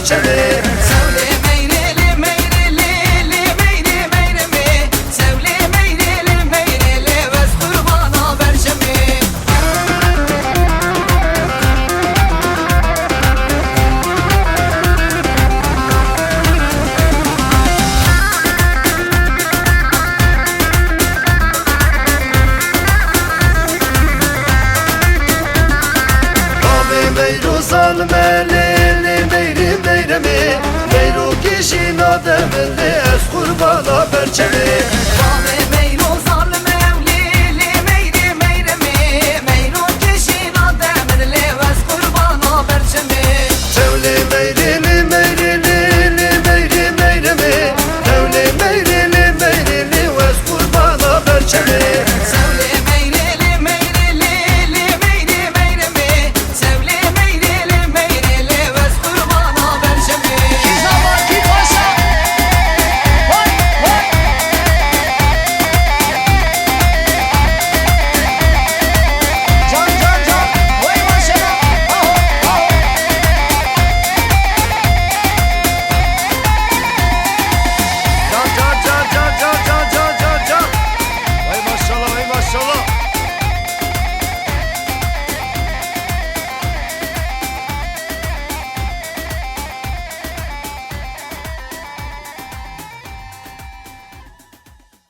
berçemi. Sevle meyreli meyreli meyre meyre mi? Sevle meyreli meyreli vez kurbana berçemi. Meyruzan melili meyri meyremi, meyru kişin ademeli ez kurbana berçemi.